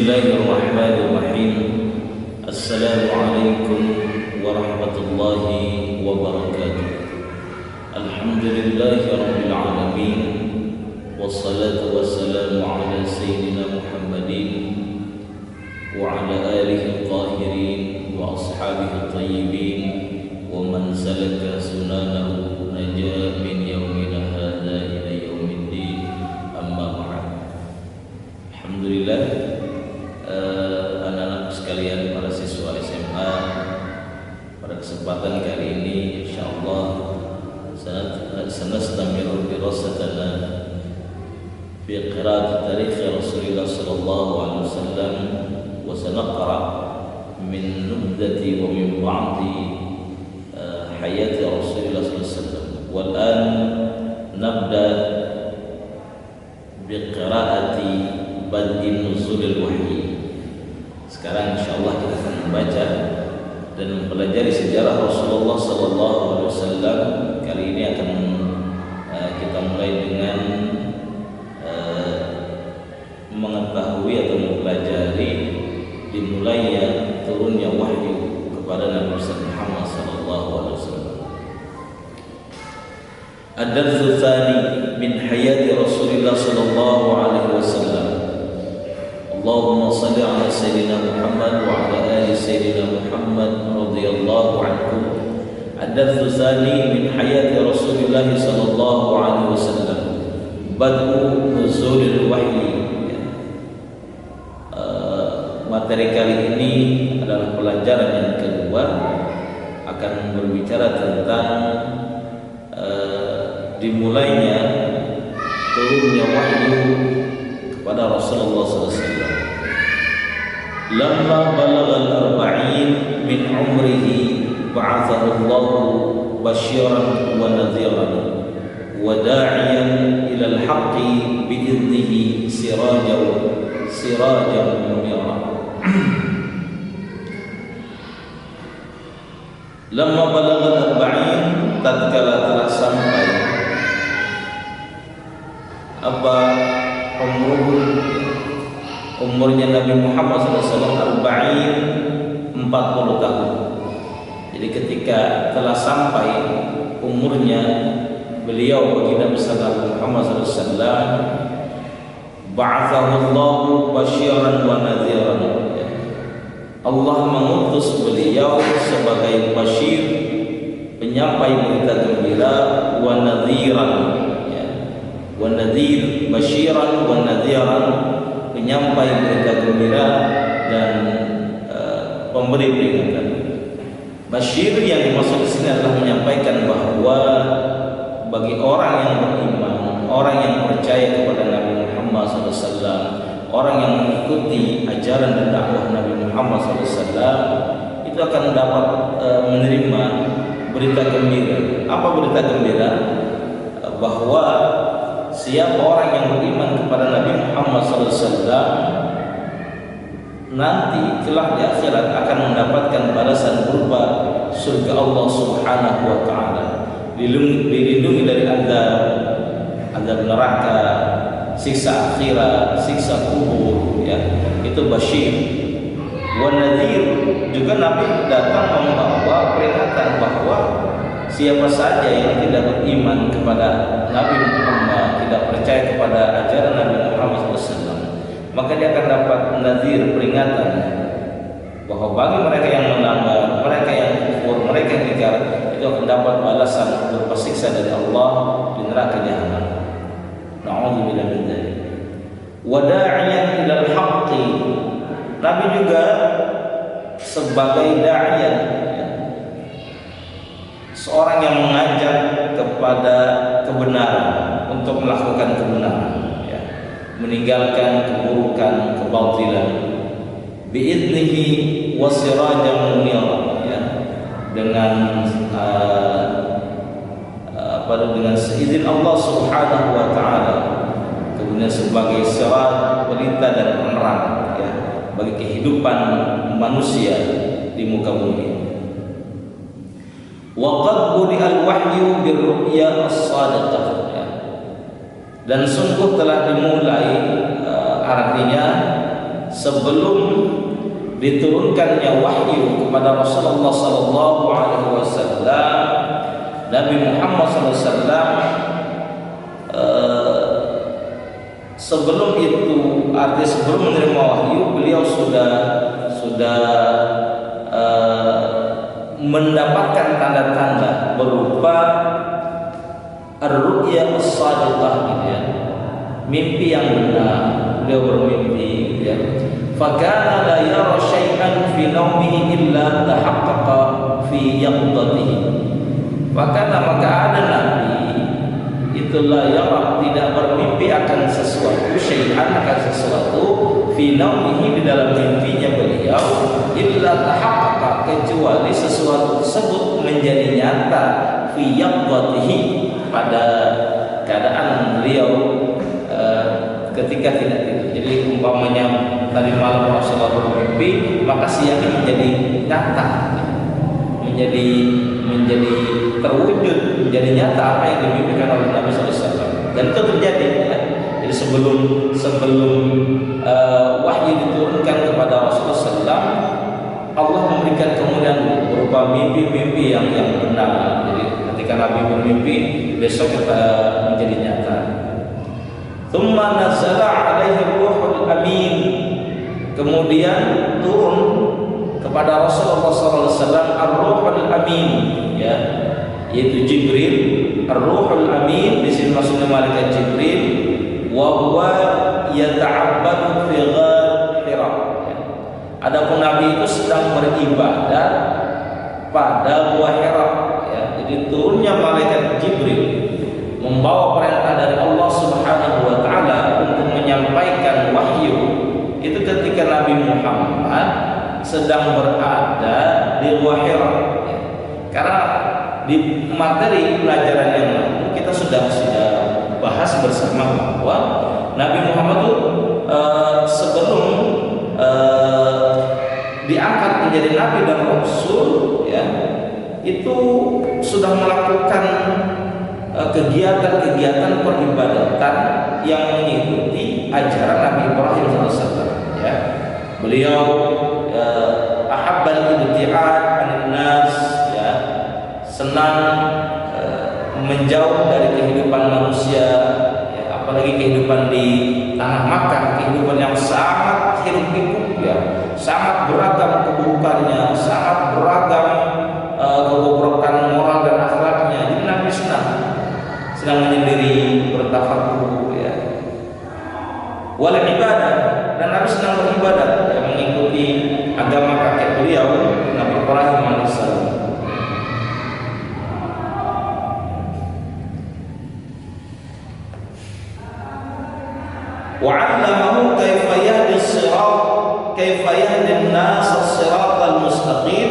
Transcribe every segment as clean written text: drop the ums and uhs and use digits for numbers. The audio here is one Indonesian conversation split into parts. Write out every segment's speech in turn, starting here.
Bismillahirrahmanirrahim. Assalamualaikum warahmatullahi wabarakatuh. Alhamdulillahi rabbil alamin. Wassalatu wassalamu ala sayyidina Muhammadin wa ala alihi al-tahirin wa ashabihi al-tayyibin wa man salaka sunanahu najaa min yaumina hadha ila yaumiddin. Amma ba'd. Alhamdulillah, anak-anak sekalian, para siswa SMA, pada kesempatan kali ini insyaallah sanastamiru dirasatana fi qira'at tarikh Rasulullah sallallahu alaihi wasallam wa sanaqra min nubdati wa min ba'di hayati Rasulullah sallallahu alaihi wasallam. Wal an nabda bi qira'ati bad'i nuzulil wahyi. Sekarang insyaallah kita akan membaca dan mempelajari sejarah Rasulullah sallallahu alaihi wasallam. Kali ini akan kita mulai dengan mengetahui atau mempelajari dimulainya turunnya wahyu kepada Nabi Muhammad sallallahu alaihi wasallam. Ad-darsu tsani min hayati Rasulullah sallallahu alaihi wasallam. Allahumma salli ala sayyidina Muhammad wa ala ali sayyidina Muhammad radhiyallahu anhum. Ad-darsu tsani min hayati Rasulullah sallallahu alaihi wasallam. Bad'u nuzulil wahyi. Materi kali ini adalah pelajaran yang kedua, akan berbicara tentang dimulainya turunnya wahyu kepada Rasulullah SAW. Lamma balagha al-arba'in min umrihi ba'athahu Allah basyiran wa nadhiran wa da'iyan ila al-haqqi bi'idnihi sirajan munira. Lamma balagha al-arba'in, tatkala telah sampai umurnya Nabi Muhammad SAW arba'in, 40 tahun. Jadi ketika telah sampai umurnya beliau baginda besar Nabi Muhammad SAW, ba'athahu Allah basyiran wa nadhiran. Allah mengutus beliau sebagai basyir, penyampai berita gembira, wa nadhiran, wa nadhir, basyiran wa nadhiran, penyampai berita gembira dan pemberi peringatan. Basyir yang dimaksud di sini adalah menyampaikan bahwa bagi orang yang beriman, orang yang percaya kepada Nabi Muhammad SAW, orang yang mengikuti ajaran dan dakwah Nabi Muhammad SAW, itu akan dapat menerima berita gembira. Apa berita gembira? Bahwa siapa orang yang beriman kepada Nabi Muhammad SAW nanti kelak di akhirat akan mendapatkan balasan berupa surga Allah Subhanahu wa taala, dilindungi dari azab neraka, siksa akhirat, siksa kubur, itu basyir. Wa nadhir, juga Nabi datang membawa peringatan bahwa siapa saja yang tidak beriman kepada Nabi Muhammad, tidak percaya kepada ajaran Nabi Muhammad SAW, maka dia akan dapat nadhir, peringatan bahwa bagi mereka yang melanggar, mereka yang kufur, mereka yang ingkar, itu akan dapat balasan berupa siksa dari Allah di neraka jahanam. Na'udzubillah min dzalik. Wa da'iyan ilal haqqi, Nabi juga sebagai da'iyan, seorang yang mengajak kepada kebenaran, untuk melakukan kebenaran, meninggalkan keburukan, kebatilan, bi'idnihi wa sirajan munira, dengan dengan seizin Allah Subhanahu wa taala, kemudian sebagai sirat, pelita dan penerang, bagi kehidupan manusia di muka bumi. Wa qad budi'al wahyu birru'ya as-sadiqah, dan sungguh telah dimulai, artinya sebelum diturunkannya wahyu kepada Rasulullah sallallahu alaihi wasallam, Nabi Muhammad sallallahu alaihi wasallam sebelum itu, artinya sebelum menerima wahyu, beliau sudah mendapatkan tanda-tanda berupa ar-ru'ya as-sadiqah gitu ya, mimpi yang benar. Beliau bermimpi gitu ya. Fakana la yara syai'an fi naumihi illa tahaqqaqa fi yaqdatihi. Maka ada Nabi itulah yara, tidak bermimpi akan sesuatu, syai'an akan sesuatu, fi naumihi di dalam mimpinya beliau, illa tahaqqaqa, kecuali sesuatu tersebut menjadi nyata, fi yaqdatihi, pada keadaan beliau ketika tidak tidur. Jadi umpamanya tadi malam Rasulullah bermimpi, maka siangnya menjadi nyata, menjadi terwujud, menjadi nyata apa yang dimimpikan oleh Nabi SAW. Dan itu terjadi ya. Jadi sebelum wahyu diturunkan kepada Rasulullah SAW, Allah memberikan kemudian berupa mimpi-mimpi yang benar. Jadi ketika Nabi bermimpi, besok kita menjadi nyata. Tsumma nazala alaihi ruhul amin, kemudian turun kepada Rasulullah SAW ar-ruhul amin ya, yaitu Jibril. Ar-ruhul amin di sini maksudnya malaikat Jibril, wa huwa yata'abbadu fi ghar Hira. Adapun Nabi itu sedang beribadah pada Gua Hira ya. Jadi turunnya malaikat Jibril membawa perintah dari Allah Subhanahu wa taala untuk menyampaikan wahyu itu ketika Nabi Muhammad sedang berada di Gua Hira ya. Karena di materi pelajaran yang lalu kita sudah bahas bersama bahwa Nabi Muhammad itu sebelum diangkat menjadi nabi dan rasul ya, itu sudah melakukan kegiatan-kegiatan peribadatan yang mengikuti ajaran Nabi Ibrahim SAW ya. Beliau ahabbal ibti'ad 'anil nas ya, senang menjauh dari kehidupan manusia ya, apalagi kehidupan di tanah Makkah, kehidupan yang sangat hiruk-pikuk ya, sangat beragam keburukannya, sangat beragam kebobrokan moral dan akhlaknya. Jadi Nabi sedang menyendiri, bertafakur ya. Wal ibadah, dan Nabi sedang beribadah ya, mengikuti agama kakek beliau Nabi Ibrahim alaihissalam. Wa 'allamahu kaifa yahdi as-sirat, kaifa yahdi an-nas as-sirat al-mustaqim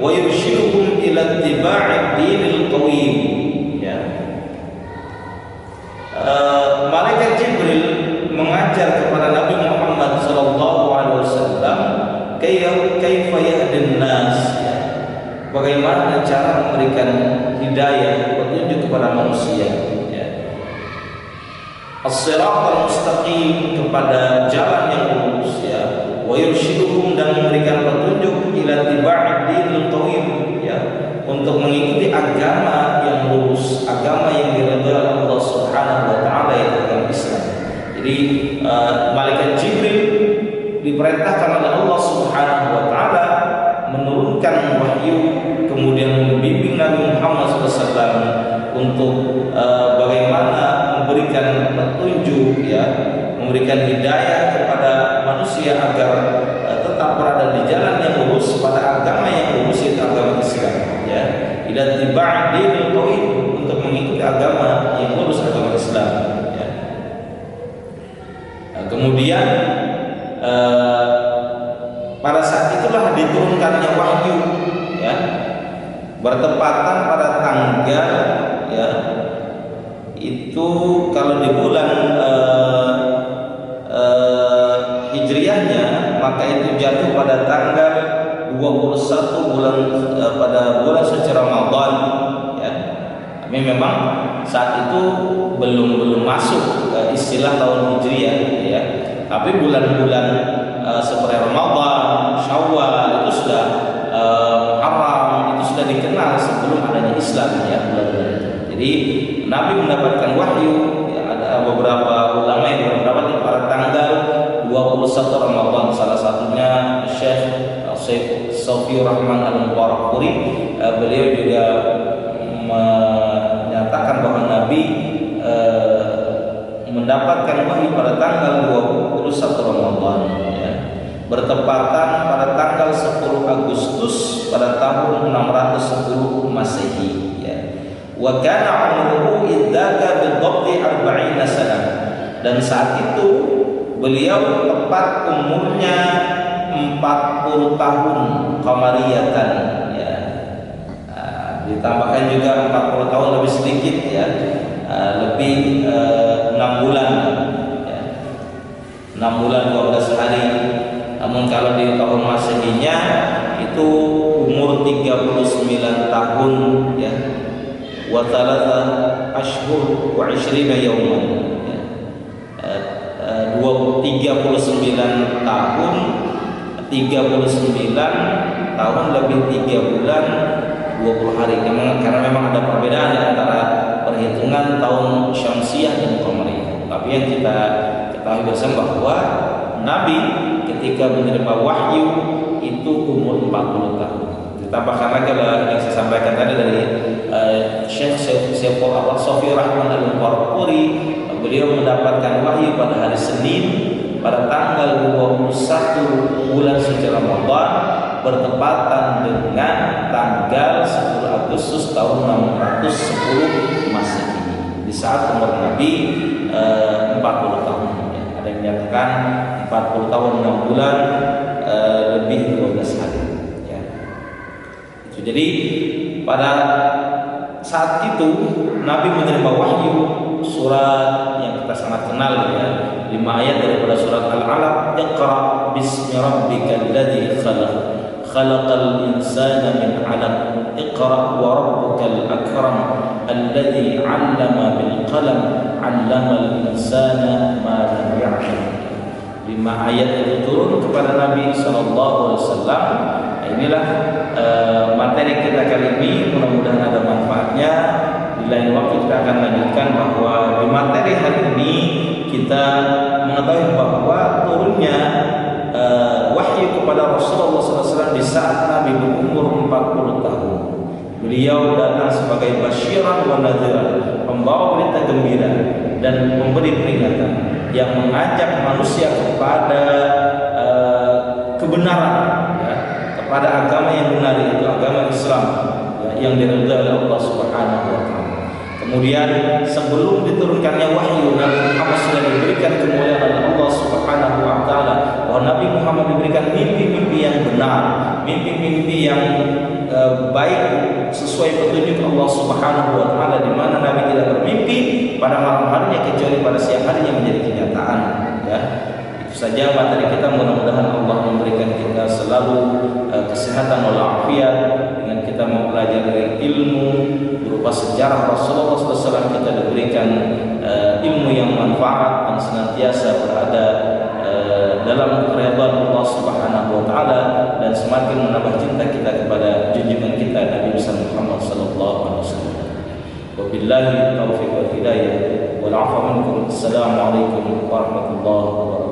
wa yurshiduhum ila ittiba'i ad-din al-qawim ya. Malaikat Jibril mengajar kepada Nabi Muhammad sallallahu alaihi wasallam kaifa yahdin nas ya, bagaimana cara memberikan hidayah, petunjuk kepada manusia ya. As-siratal mustaqim, kepada jalan yang lurus ya, wa yurshiduhum, dan memberikan petunjuk ila tiba'id dinil qawim ya, untuk mengikuti agama yang lurus, agama yang diridhai oleh Allah Subhanahu wa taala, yaitu agama Islam. Jadi malaikat Jibril diperintahkan oleh Allah Subhanahu wa taala menurunkan wahyu, kemudian membimbing Nabi Muhammad SAW untuk bagaimana memberikan petunjuk ya, memberikan hidayah kepada manusia agar tetap berada di jalan yang lurus, pada agama yang lurus, yaitu agama Islam ya. Ila tiba'id dinil qawim, untuk mengikuti agama yang lurus, agama Islam ya. Kemudian pada saat itulah diturunkannya wahyu ya, bertepatan pada tanggal ya, itu kalau di bulan Hijriahnya, maka itu jatuh pada tanggal 21 bulan pada bulan suci Ramadan ya. Tapi memang saat itu belum masuk istilah tahun Hijriah ya. Tapi bulan-bulan selesai Ramadan, Syawal itu sudah Muharram itu sudah dikenal sebelum adanya Islam ya bulan-bulan itu. Jadi Nabi mendapatkan wahyu ya, ada beberapa ulama yang mendapatkan pada tanggal 21 Ramadan, salah satunya Syekh Sofiur Rahman Al-Mubarakpuri. Beliau juga menyatakan bahwa Nabi mendapatkan wahyu pada tanggal 21 Ramadan ya, bertepatan pada tanggal 10 Agustus pada tahun 610 Masehi ya. Wa kana umruhu idzaka bidhabti 40 sanah, dan saat itu beliau tepat umurnya 40 tahun qamariyatan ya. Ditambahkan juga 40 tahun lebih sedikit ya, lebih 6 bulan ya. 6 bulan 12 hari. Namun kalau di tahun Masehinya itu umur 39 tahun ya. Wa thalatha ashhur wa 20 yawman ya. 39 tahun 39 tahun lebih 3 bulan 20 hari. Karena memang ada perbedaan antara perhitungan tahun Syamsiah dan Qamariyah. Tapi yang kita ketahui bersama bahwa Nabi ketika menerima wahyu itu umur 40 tahun. Ditambahkan lagi yang saya sampaikan tadi dari Syekh Sofiur Rahman Al-Mubarakpuri, beliau mendapatkan wahyu pada hari Senin pada tanggal 21 bulan suci Ramadan, bertepatan dengan tanggal 10 Agustus tahun 610 Masehi, di saat umur Nabi 40 tahun ya. Ada yang menyatakan 40 tahun 6 bulan lebih 12 hari ya. Jadi pada saat itu Nabi menerima wahyu surat yang kita sangat kenal ya, 5 ayat daripada surat Al-Alaq. Iqra bismi rabbikal ladzi khalaq, khalaqal insana min 'alaq, iqra wa rabbukal akram alladzi 'allama bil qalam, 'allamal insana ma lam ya'lam. 5 ayat itu turun kepada Nabi sallallahu alaihi wasallam. Inilah materi kita kali ini, mudah-mudahan ada manfaatnya. Di lain waktu kita akan lanjutkan bahwa di materi hari ini kita mengetahui bahwa turunnya wahyu kepada Rasulullah SAW di saat Nabi berumur 40 tahun. Beliau datang sebagai basyiran wa nadhiran, pembawa berita gembira dan memberi peringatan yang mengajak manusia kepada kebenaran ya, kepada agama yang benar, yaitu agama Islam ya, yang diridhai oleh Allah Subhanahu wa taala. Kemudian sebelum diturunkannya wahyu, Nabi Muhammad sudah diberikan kemuliaan oleh Allah Subhanahu wa taala, bahwa Nabi Muhammad diberikan mimpi-mimpi yang benar, mimpi-mimpi yang baik sesuai petunjuk Allah Subhanahu wa taala, di mana Nabi tidak bermimpi pada malam harinya kecuali pada siang harinya menjadi kenyataan ya. Itu saja materi kita, mudah-mudahan Allah memberikan kita selalu kesehatan walafiat dengan kita mempelajari ilmu berupa sejarah Rasulullah SAW. Kita diberikan ilmu yang manfaat dan senantiasa berada dalam keridhaan Allah Subhanahu wa taala, dan semakin menambah cinta kita kepada junjungan kita Nabi Muhammad sallallahu alaihi wasallam. Wabillahi taufiq wal hidayah wal 'afwa minkum. Assalamualaikum warahmatullahi wabarakatuh.